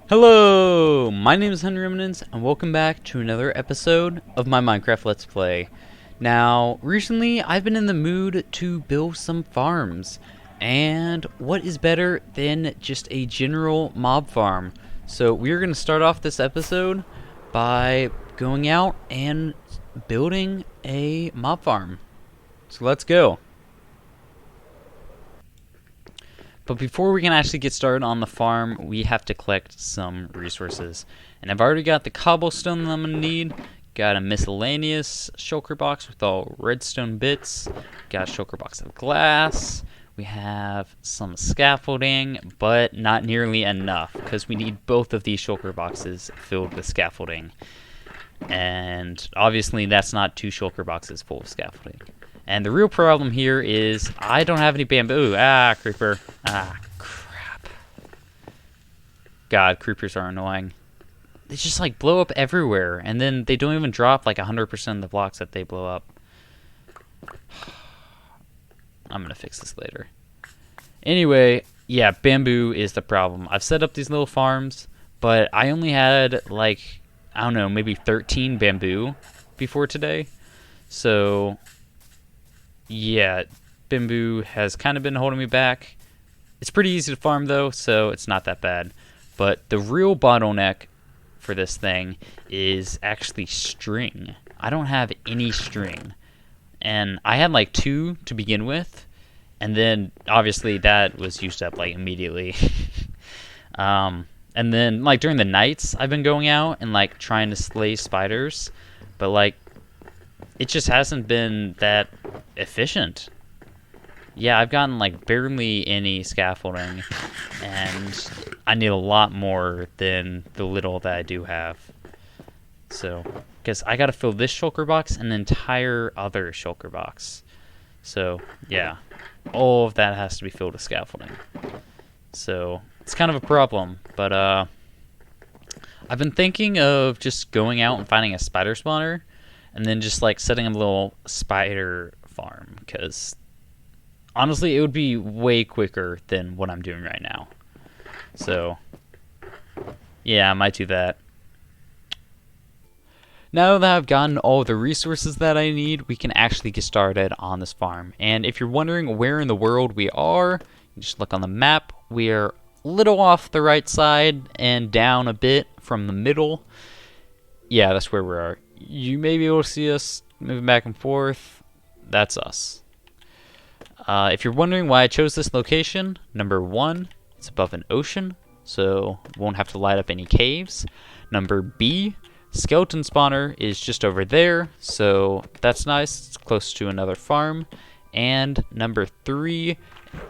Hello, my name is Henry Remnants, and welcome back to another episode of my Minecraft Let's Play. Now, recently I've been in the mood to build some farms, and what is better than just a general mob farm? So we're going to start off this episode by going out and building a mob farm. So let's go. But before we can actually get started on the farm, we have to collect some resources. And I've already got the cobblestone that I'm going to need. Got a miscellaneous shulker box with all redstone bits. Got a shulker box of glass. We have some scaffolding, but not nearly enough, because we need both of these shulker boxes filled with scaffolding. And obviously that's not two shulker boxes full of scaffolding. And the real problem here is I don't have any bamboo. Ah, creeper. Ah, crap. God, creepers are annoying. They just like blow up everywhere, and then they don't even drop like 100% of the blocks that they blow up. I'm gonna fix this later. Anyway, yeah, bamboo is the problem. I've set up these little farms, but I only had like, I don't know, maybe 13 bamboo before today. So yeah, bamboo has kind of been holding me back. It's pretty easy to farm though, so it's not that bad. But the real bottleneck for this thing is actually string. I don't have any string. And I had like 2 to begin with, and then obviously that was used up like immediately. And then like during the nights I've been going out and like trying to slay spiders, but like it just hasn't been that efficient. Yeah, I've gotten like barely any scaffolding, and I need a lot more than the little that I do have. So, because I gotta fill this shulker box and an entire other shulker box. So, yeah, all of that has to be filled with scaffolding. So, it's kind of a problem, but I've been thinking of just going out and finding a spider spawner, and then just like setting a little spider farm, because honestly it would be way quicker than what I'm doing right now. So yeah, I might do that. Now that I've gotten all the resources that I need, we can actually get started on this farm. And if you're wondering where in the world we are, you just look on the map. We are a little off the right side and down a bit from the middle. Yeah, that's where we are. You may be able to see us moving back and forth. That's us. If you're wondering why I chose this location, number 1, it's above an ocean, so won't have to light up any caves. Number B, skeleton spawner is just over there, so that's nice. It's close to another farm. And number 3,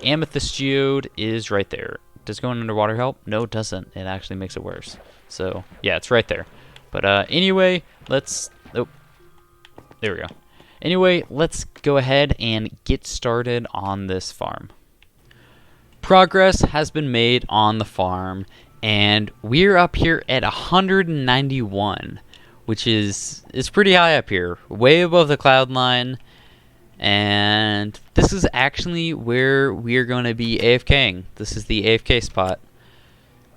amethyst geode is right there. Does going underwater help? No, it doesn't. It actually makes it worse. So yeah, it's right there. But anyway, let's... Oh, there we go. Anyway, let's go ahead and get started on this farm. Progress has been made on the farm, and we're up here at 191, which is pretty high up here, way above the cloud line. And this is actually where we're going to be AFKing. This is the AFK spot.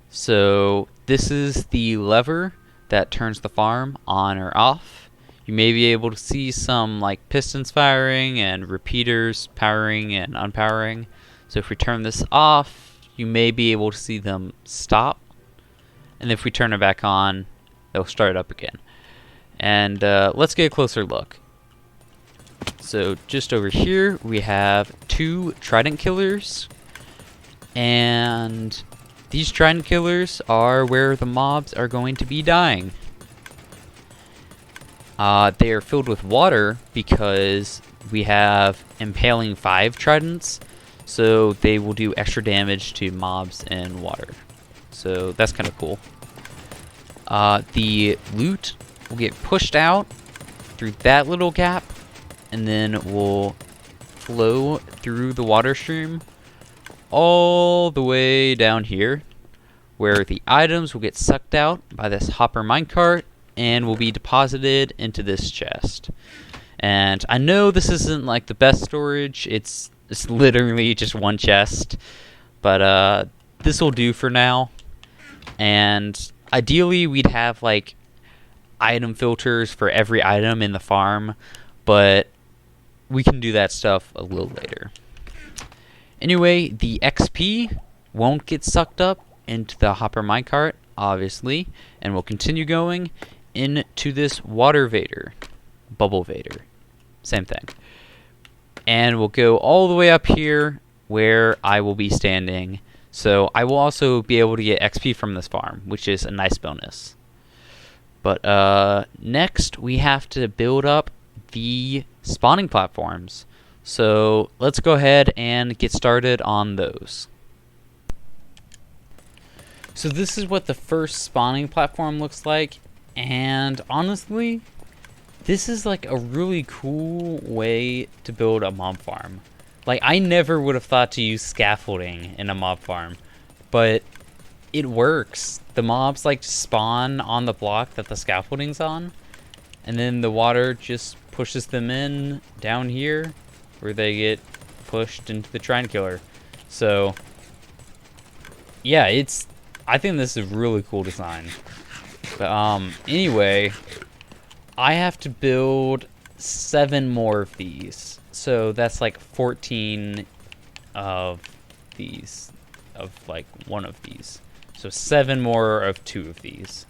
So this is the lever that turns the farm on or off. You may be able to see some like pistons firing and repeaters powering and unpowering. So if we turn this off, you may be able to see them stop. And if we turn it back on, they'll start up again. And let's get a closer look. So just over here, we have 2 trident killers. And these trident killers are where the mobs are going to be dying. They are filled with water because we have impaling 5 tridents, so they will do extra damage to mobs in water. So that's kind of cool. The loot will get pushed out through that little gap, and then will flow through the water stream all the way down here, where the items will get sucked out by this hopper minecart and will be deposited into this chest. And I know this isn't like the best storage, it's literally just one chest, but this will do for now. And ideally, we'd have like item filters for every item in the farm, but we can do that stuff a little later. Anyway, the XP won't get sucked up into the hopper minecart, obviously, and we'll continue going into this water vader, bubble vader, same thing. And we'll go all the way up here where I will be standing. So I will also be able to get XP from this farm, which is a nice bonus. But next we have to build up the spawning platforms. So let's go ahead and get started on those. So this is what the first spawning platform looks like, and honestly, this is like a really cool way to build a mob farm. Like, I never would have thought to use scaffolding in a mob farm, but it works. The mobs like spawn on the block that the scaffolding's on, and then the water just pushes them in down here where they get pushed into the Trine Killer. So yeah, I think this is a really cool design. But anyway, I have to build 7 more of these. So that's like 14 of these, of like one of these. So 7 more of 2 of these.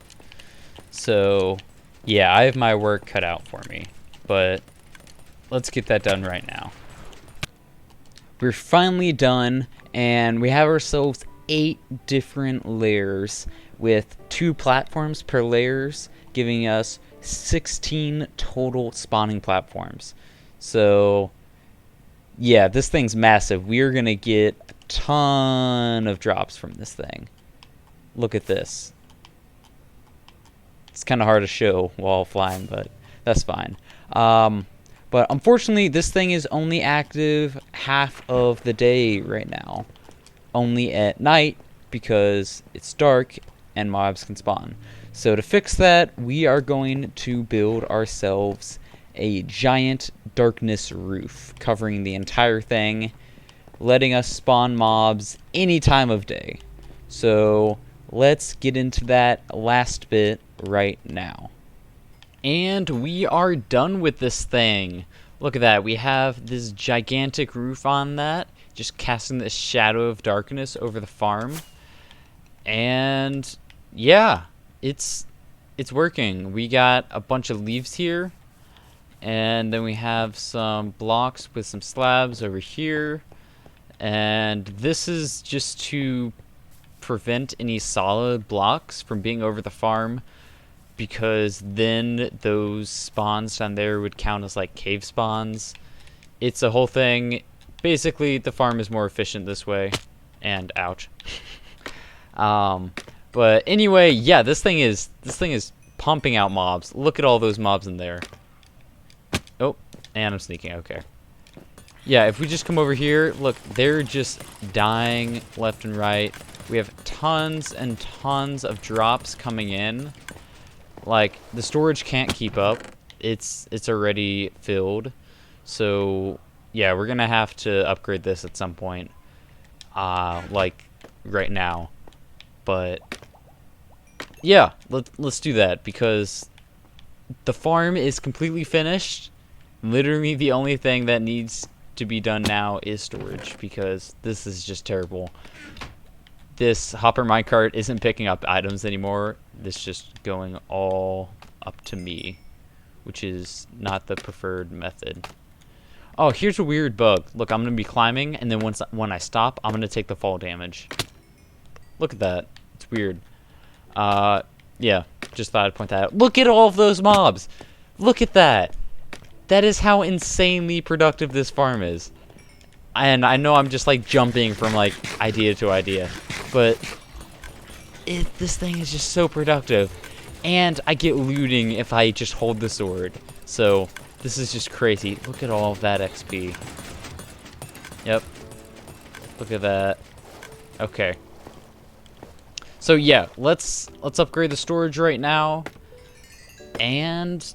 So yeah, I have my work cut out for me, but let's get that done right now. We're finally done, and we have ourselves 8 different layers with 2 platforms per layers, giving us 16 total spawning platforms. So yeah, this thing's massive. We're gonna get a ton of drops from this thing. Look at this. It's kind of hard to show while flying, but that's fine. But unfortunately, this thing is only active half of the day right now. Only at night because it's dark and mobs can spawn. So to fix that, we are going to build ourselves a giant darkness roof covering the entire thing, letting us spawn mobs any time of day. So let's get into that last bit right now. And we are done with this thing. Look at that. We have this gigantic roof on that, just casting this shadow of darkness over the farm. And yeah, it's working. We got a bunch of leaves here, and then we have some blocks with some slabs over here, and this is just to prevent any solid blocks from being over the farm, because then those spawns down there would count as like cave spawns. It's a whole thing. Basically, the farm is more efficient this way. And ouch. But anyway, yeah, this thing is pumping out mobs. Look at all those mobs in there. Oh, and I'm sneaking. Okay. Yeah, if we just come over here, look, they're just dying left and right. We have tons and tons of drops coming in. Like, the storage can't keep up. It's already filled. So yeah, we're gonna have to upgrade this at some point, like right now. But yeah, let's do that, because the farm is completely finished. Literally the only thing that needs to be done now is storage, because this is just terrible. This hopper minecart isn't picking up items anymore. This is just going all up to me, which is not the preferred method. Oh, here's a weird bug. Look, I'm going to be climbing, and then when I stop, I'm going to take the fall damage. Look at that. It's weird. Yeah, just thought I'd point that out. Look at all of those mobs. Look at that. That is how insanely productive this farm is. And I know I'm just like jumping from like idea to idea, but this thing is just so productive. And I get looting if I just hold the sword. So this is just crazy. Look at all of that XP. Yep. Look at that. Okay. So yeah, let's upgrade the storage right now. And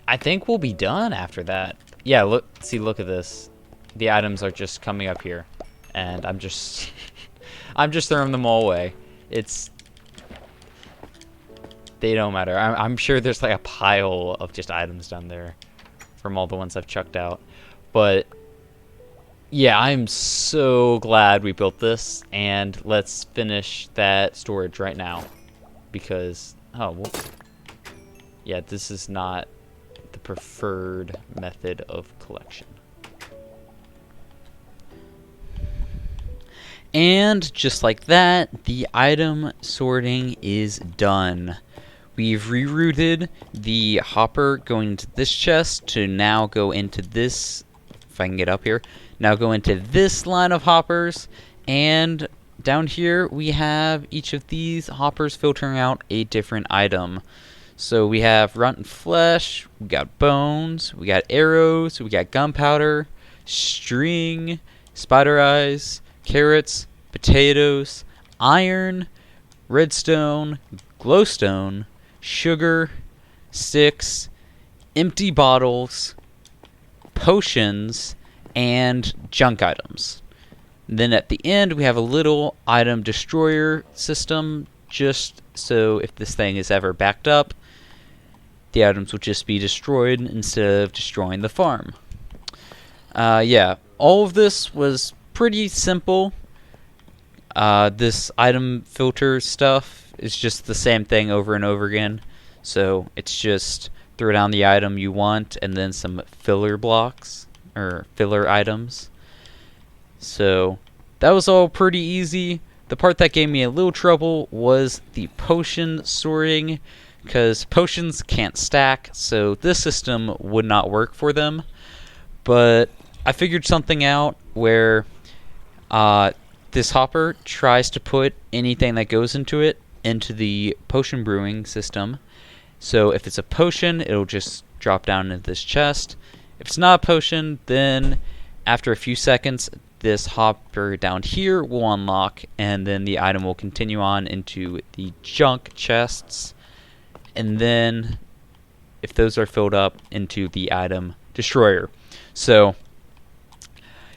I think we'll be done after that. Yeah, look at this. The items are just coming up here, and I'm just I'm just throwing them all away. It's they don't matter. I'm sure there's like a pile of just items down there from all the ones I've chucked out. But yeah, I'm so glad we built this, and let's finish that storage right now. Because, oh, well, yeah, this is not the preferred method of collection. And just like that, the item sorting is done. We've rerouted the hopper going into this chest to now go into this, if I can get up here, now go into this line of hoppers, and down here we have each of these hoppers filtering out a different item. So we have rotten flesh, we got bones, we got arrows, we got gunpowder, string, spider eyes, carrots, potatoes, iron, redstone, glowstone, sugar, sticks, empty bottles, potions, and junk items. Then at the end we have a little item destroyer system, just so if this thing is ever backed up, the items will just be destroyed instead of destroying the farm. Yeah, all of this was pretty simple. This item filter stuff is just the same thing over and over again. So it's just throw down the item you want and then some filler blocks or filler items. So that was all pretty easy. The part that gave me a little trouble was the potion sorting, because potions can't stack, so this system would not work for them. But I figured something out where this hopper tries to put anything that goes into it into the potion brewing system. So if it's a potion, it'll just drop down into this chest. If it's not a potion, then after a few seconds, this hopper down here will unlock, and then the item will continue on into the junk chests. And then, if those are filled up, into the item destroyer. So,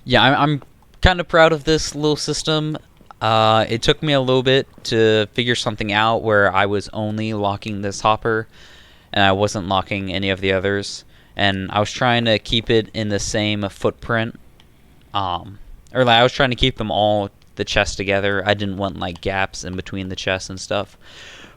yeah, I'm kind of proud of this little system. It took me a little bit to figure something out where I was only locking this hopper, and I wasn't locking any of the others. And I was trying to keep it in the same footprint. Or like I was trying to keep them all, the chests together. I didn't want like gaps in between the chests and stuff.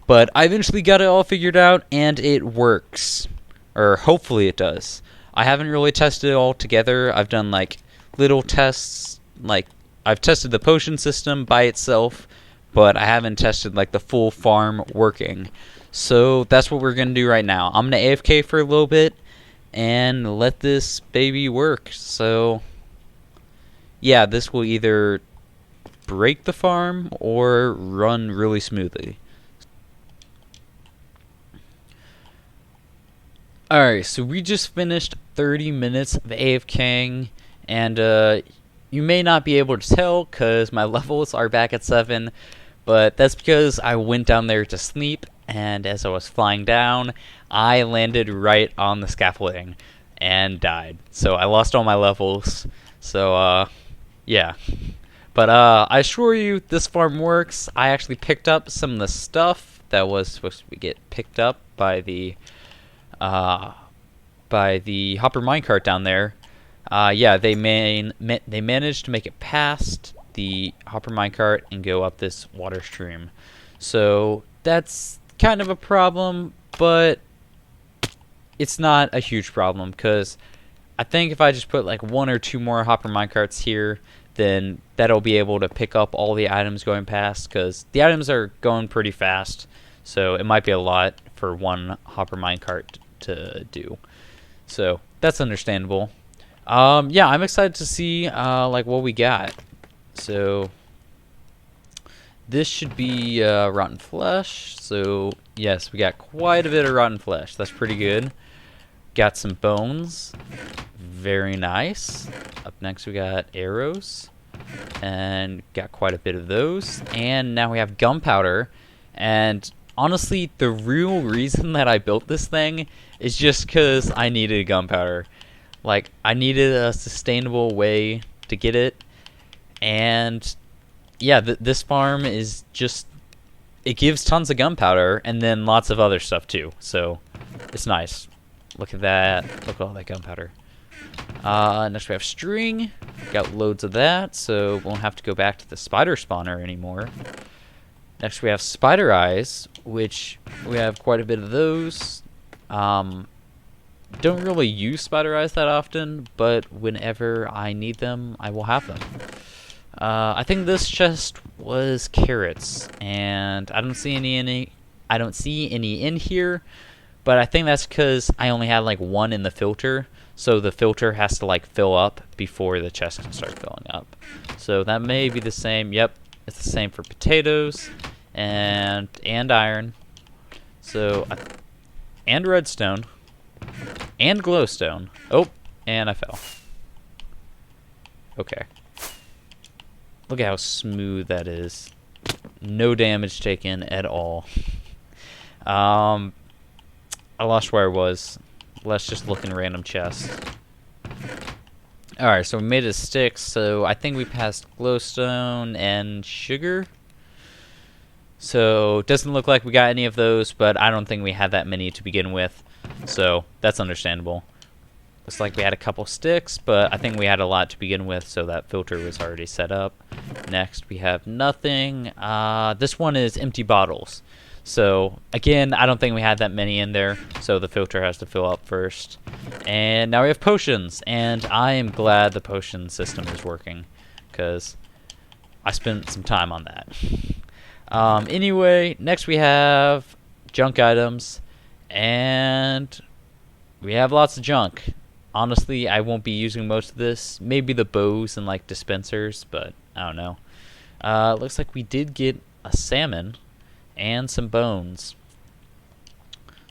But I eventually got it all figured out, and it works. Or hopefully it does. I haven't really tested it all together. I've done like little tests. Like I've tested the potion system by itself, but I haven't tested like the full farm working. So that's what we're going to do right now. I'm going to AFK for a little bit and let this baby work. So yeah, this will either break the farm or run really smoothly. Alright, so we just finished 30 minutes of AFKing, and you may not be able to tell because my levels are back at 7, but that's because I went down there to sleep, and as I was flying down, I landed right on the scaffolding and died. So I lost all my levels, so yeah. But I assure you, this farm works. I actually picked up some of the stuff that was supposed to get picked up by the hopper minecart down there. Yeah, they managed to make it past the hopper minecart and go up this water stream. So that's kind of a problem, but it's not a huge problem because I think if I just put like 1 or 2 more hopper minecarts here, then that'll be able to pick up all the items going past, because the items are going pretty fast, so it might be a lot for 1 hopper minecart to do. So that's understandable. Yeah, I'm excited to see like what we got. So this should be rotten flesh. So yes, we got quite a bit of rotten flesh. That's pretty good. Got some bones. Very nice. Up next we got arrows. And got quite a bit of those. And now we have gunpowder. And honestly, the real reason that I built this thing is just because I needed gunpowder. Like, I needed a sustainable way to get it. And yeah, this farm is just it gives tons of gunpowder and then lots of other stuff too. So it's nice. Look at that. Look at all that gunpowder. Next we have string. Got loads of that, so won't have to go back to the spider spawner anymore. Next we have spider eyes, which we have quite a bit of those. Don't really use spider eyes that often, but whenever I need them, I will have them. I think this chest was carrots, and I don't see any in here, but I think that's because I only had like one in the filter, so the filter has to like fill up before the chest can start filling up. So that may be the same. Yep, it's the same for potatoes and iron. So and redstone and glowstone. Oh, and I fell. Okay. Look at how smooth that is. No damage taken at all. I lost where I was. Let's just look in random chests. Alright, so we made it a stick, so I think we passed glowstone and sugar. So, it doesn't look like we got any of those, but I don't think we had that many to begin with. So, that's understandable. Looks like we had a couple sticks, but I think we had a lot to begin with, so that filter was already set up. Next, we have nothing. This one is empty bottles. So, again, I don't think we had that many in there, so the filter has to fill up first. And now we have potions, and I am glad the potion system is working, because I spent some time on that. Anyway, next we have junk items, and we have lots of junk. Honestly, I won't be using most of this. Maybe the bows and like dispensers, but I don't know. Looks like we did get a salmon and some bones.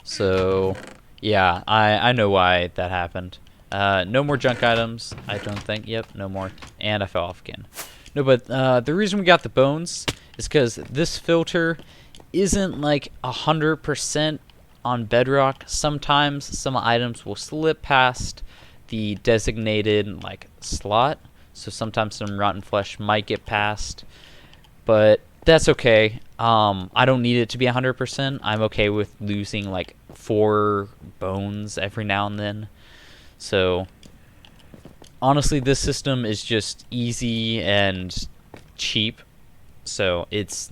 So, yeah, I know why that happened. No more junk items, I don't think. Yep, no more. And I fell off again. No, but the reason we got the bones is because this filter isn't like 100% on bedrock. Sometimes some items will slip past the designated like slot, so sometimes some rotten flesh might get past, but that's okay. I don't need it to be 100%. I'm okay with losing like 4 bones every now and then. So honestly, this system is just easy and cheap, so it's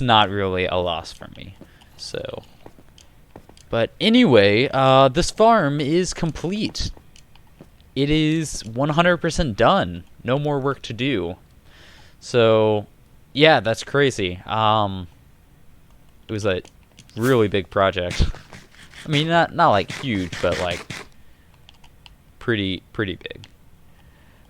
not really a loss for me. So, but anyway, this farm is complete. It is 100% done. No more work to do. So, yeah, that's crazy. It was a really big project. I mean, not like huge, but like pretty big.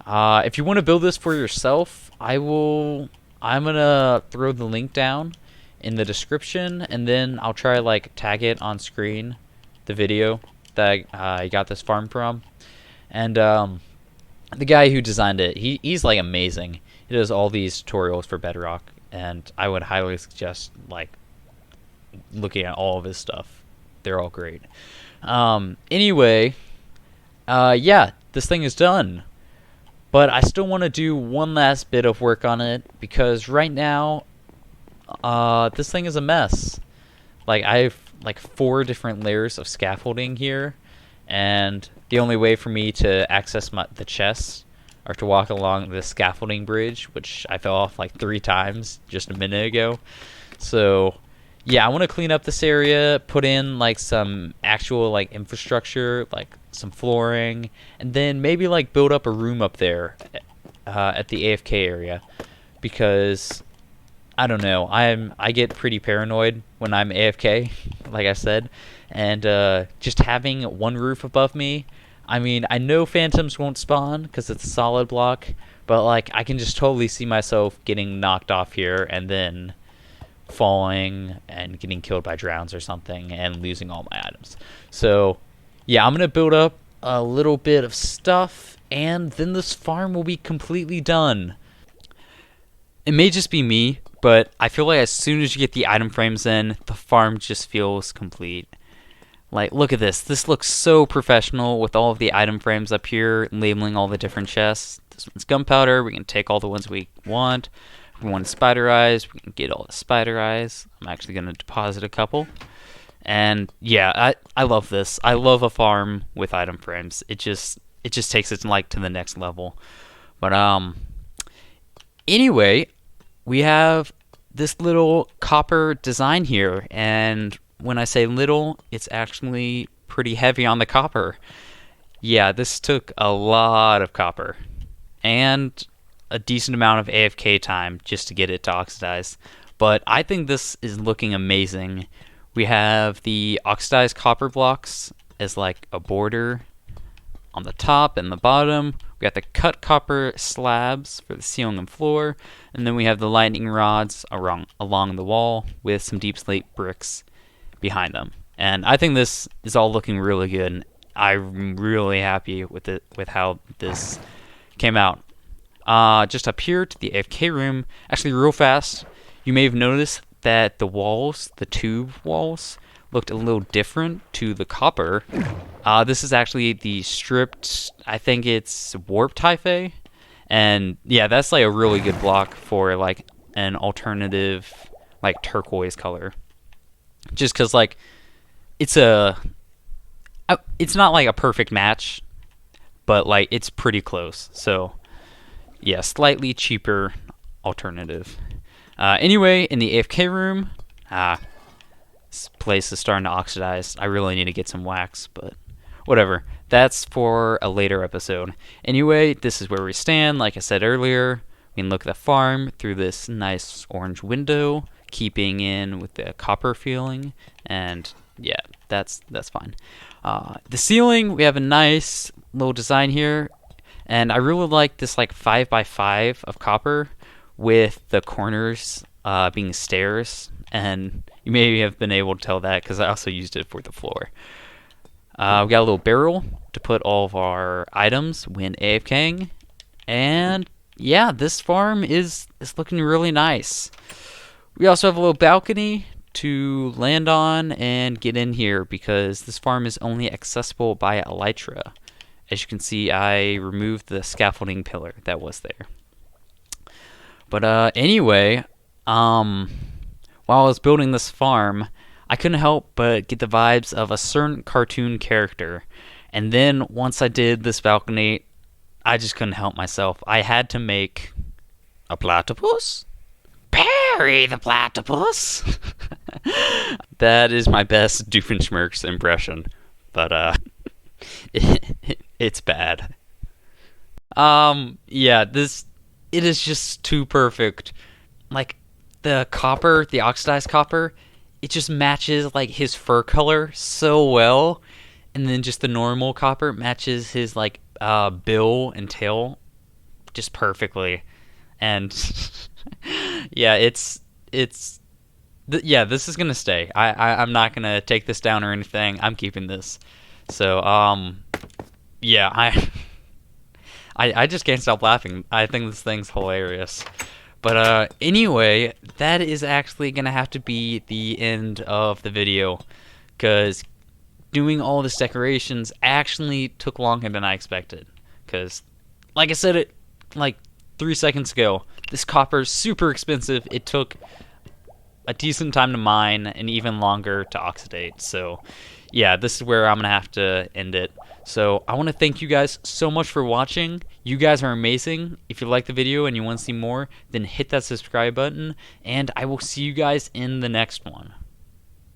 If you want to build this for yourself, I'm gonna throw the link down in the description, and then I'll try like tag it on screen, the video that I got this farm from. And the guy who designed it, he's like amazing. He does all these tutorials for Bedrock, and I would highly suggest like looking at all of his stuff. They're all great. Anyway, yeah, this thing is done. But I still want to do one last bit of work on it, because right now this thing is a mess. Like, I have like 4 different layers of scaffolding here, and the only way for me to access the chests are to walk along the scaffolding bridge, which I fell off like 3 times just a minute ago. So yeah, I want to clean up this area, put in like some actual like infrastructure, like some flooring, and then maybe like build up a room up there at the AFK area, because I don't know, I get pretty paranoid when I'm AFK, like I said, and just having one roof above me, I mean, I know phantoms won't spawn because it's a solid block, but like I can just totally see myself getting knocked off here and then falling and getting killed by drowns or something and losing all my items. So yeah, I'm gonna build up a little bit of stuff, and then this farm will be completely done. It may just be me, but I feel like as soon as you get the item frames in, the farm just feels complete. Like, look at this. This looks so professional with all of the item frames up here, labeling all the different chests. This one's gunpowder. We can take all the ones we want. If we want spider eyes, we can get all the spider eyes. I'm actually going to deposit a couple. And yeah, I love this. I love a farm with item frames. It just takes it like to the next level. But anyway, we have this little copper design here, and when I say little, it's actually pretty heavy on the copper. Yeah, this took a lot of copper and a decent amount of AFK time just to get it to oxidize. But I think this is looking amazing. We have the oxidized copper blocks as like a border on the top and the bottom. We got the cut copper slabs for the ceiling and floor, and then we have the lightning rods along the wall with some deep slate bricks behind them. And I think this is all looking really good. And I'm really happy with it, with how this came out. Just up here to the AFK room, actually real fast, you may have noticed that the walls, the tube walls, looked a little different to the copper. This is actually the stripped, I think it's warp typha, and yeah, that's like a really good block for like an alternative like turquoise color. Just because like it's not like a perfect match, but like it's pretty close. So yeah, slightly cheaper alternative. Anyway, in the AFK room, this place is starting to oxidize. I really need to get some wax, but whatever. That's for a later episode. Anyway, this is where we stand. Like I said earlier, we can look at the farm through this nice orange window, keeping in with the copper feeling, and yeah, that's fine. The ceiling, we have a nice little design here, and I really like this like 5x5 of copper with the corners being stairs, and you may have been able to tell that because I also used it for the floor. We got a little barrel to put all of our items when AFKing, and yeah, this farm is looking really nice. We also have a little balcony to land on and get in here because this farm is only accessible by elytra. As you can see, I removed the scaffolding pillar that was there. But anyway, while I was building this farm, I couldn't help but get the vibes of a certain cartoon character. And then once I did this balcony, I just couldn't help myself. I had to make a platypus. Perry the platypus. That is my best Doofenshmirtz impression, but it's bad. Yeah, it is just too perfect. Like the copper, the oxidized copper, it just matches like his fur color so well, and then just the normal copper matches his like bill and tail just perfectly. And yeah, yeah, this is gonna stay. I'm not gonna take this down or anything. I'm keeping this. So yeah, I just can't stop laughing. I think this thing's hilarious. But anyway, that is actually gonna have to be the end of the video, because doing all this decorations actually took longer than I expected. Because, like I said it like 3 seconds ago, this copper is super expensive. It took a decent time to mine and even longer to oxidate. So yeah, this is where I'm gonna have to end it. So I want to thank you guys so much for watching. You guys are amazing. If you like the video and you want to see more, then hit that subscribe button, and I will see you guys in the next one.